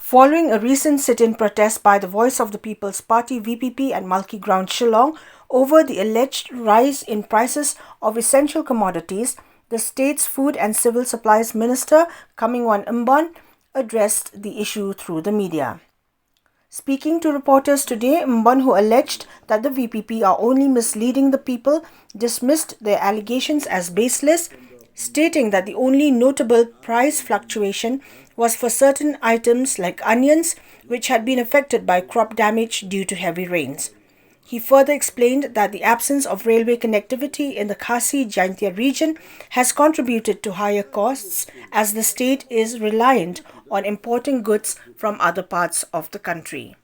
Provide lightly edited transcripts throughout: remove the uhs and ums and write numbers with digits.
following a recent sit-in protest by the Voice of the People's Party (VPP) and Malki Ground, Shillong, over the alleged rise in prices of essential commodities, the state's Food and Civil Supplies Minister, Comingone Ymbon, addressed the issue through the media. Speaking to reporters today, Ymbon, who alleged that the VPP are only misleading the people, dismissed their allegations as baseless, stating that the only notable price fluctuation was for certain items like onions, which had been affected by crop damage due to heavy rains. He further explained that the absence of railway connectivity in the Khasi Jaintia region has contributed to higher costs, as the state is reliant on importing goods from other parts of the country.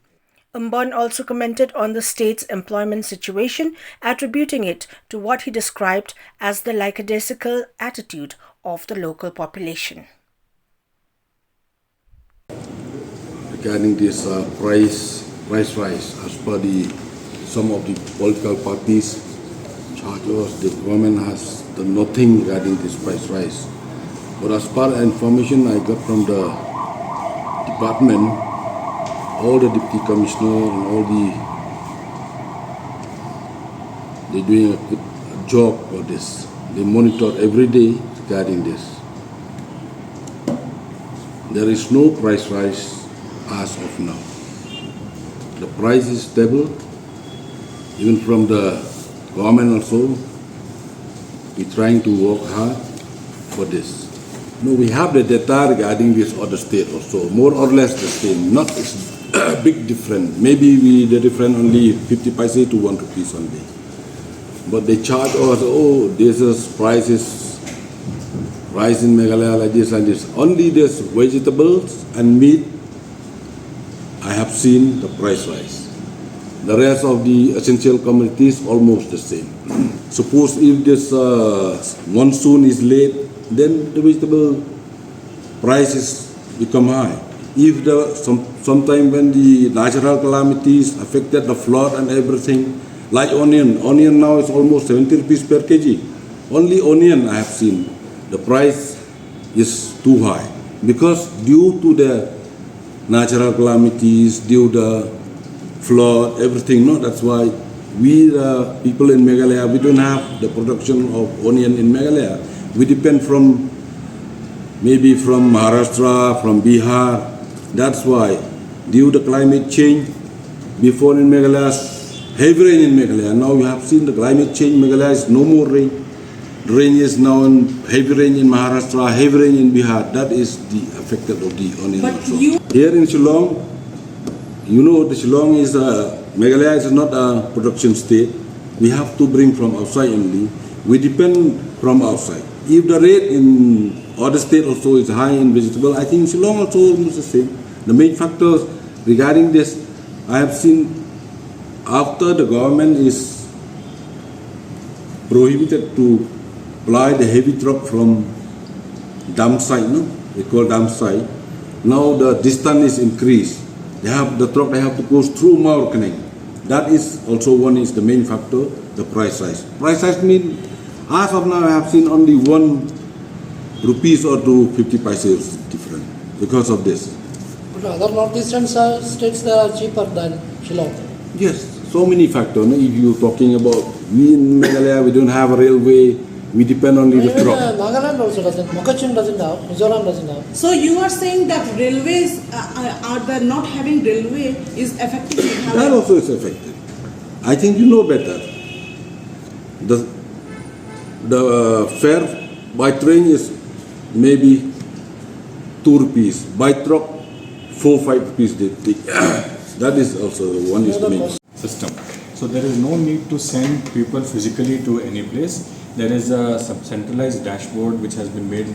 Ymbon also commented on the state's employment situation, attributing it to what he described as the lackadaisical attitude of the local population. Regarding this price rise, as per some of the political parties charge us, the government has done nothing regarding this price rise. But as per information I got from the department, all the deputy commissioner and all they're doing a good job for this. They monitor every day regarding this. There is no price rise as of now. The price is stable. Even from the government also, we're trying to work hard for this. No, we have the data regarding this other state also, more or less the same, not a big difference. Maybe the difference only 50 paise to 1 rupees only. But they charge us, oh, this is prices rise in Meghalaya like this and this. Only this vegetables and meat, I have seen the price rise. The rest of the essential commodities almost the same. Suppose if this monsoon is late, then the vegetable prices become high. If sometime when the natural calamities affected the flood and everything, like onion now is almost 70 rupees per kg. Only onion I have seen, the price is too high because due to the natural calamities, due to the flood, everything. No, that's why we the people in Meghalaya, we don't have the production of onion in Meghalaya. We depend from maybe from Maharashtra, from Bihar. That's why due to climate change, before in Meghalaya, heavy rain in Meghalaya. Now you have seen the climate change. Meghalaya is no more rain. Rain is now in heavy rain in Maharashtra, heavy rain in Bihar. That is the affected of the onion also. Here in Shillong, you know the Shillong is Meghalaya is not a production state. We have to bring from outside only. We depend from outside. If the rate in other state also is high in vegetable, I think Shillong also almost the same. The main factors regarding this, I have seen after the government is prohibited to ply the heavy truck from dam side, no? They call dam side. Now the distance is increased. They have to go through Maur Canal. That is also one is the main factor, the price rise. Price rise means as of now I have seen only 1 rupees or 250 paise different because of this. But other northeastern states they are cheaper than Shillong. Yes, so many factors. No? If you're talking about we in Meghalaya, we don't have a railway. We depend only the truck. Nagaland also doesn't. Mokachung doesn't have. Mizoram doesn't have. So you are saying that railways are the not having railway is affecting Meghalaya? That also is affected. I think you know better. The fare by train is maybe 2 rupees. By truck, 4-5 rupees they take. That is also one is the main system. So there is no need to send people physically to any place. There is a centralized dashboard which has been made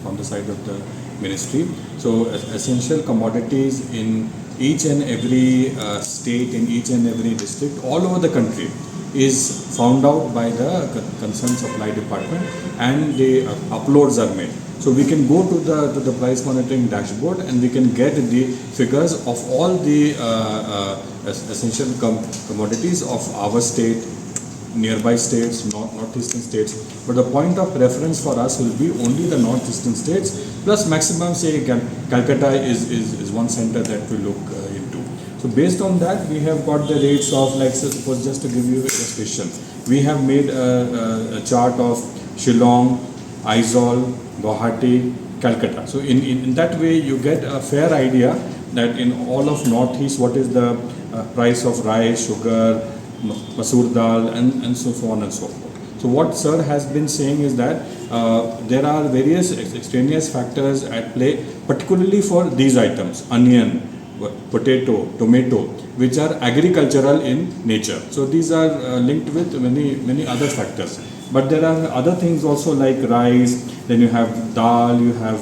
from the side of the ministry. So essential commodities in each and every state, in each and every district, all over the country is found out by the concerned supply department, and the uploads are made. So we can go to the price monitoring dashboard and we can get the figures of all the essential commodities of our state, nearby states, northeastern states, but the point of reference for us will be only the northeastern states, plus maximum say Calcutta is one center that we look into. So based on that, we have got the rates of, like suppose just to give you a illustration, we have made a chart of Shillong, Aizawl, Guwahati, Calcutta. So in that way you get a fair idea that in all of northeast what is the price of rice, sugar, masoor dal and so on and so forth. So what sir has been saying is that there are various extraneous factors at play, particularly for these items, onion, potato, tomato, which are agricultural in nature. So these are linked with many other factors. But there are other things also like rice, then you have dal, you have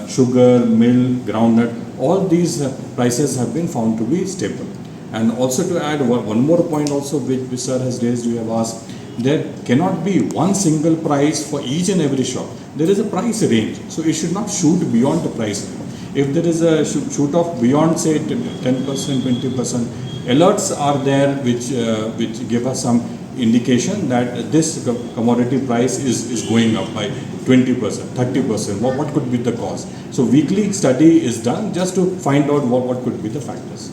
sugar, milk, groundnut. All these prices have been found to be stable. And also to add one more point also which sir has raised, you have asked, there cannot be one single price for each and every shop. There is a price range, so it should not shoot beyond the price. If there is a shoot off beyond say 10%, 20%, alerts are there which give us some indication that this commodity price is going up by 20%, 30%. What could be the cause? So weekly study is done just to find out what could be the factors.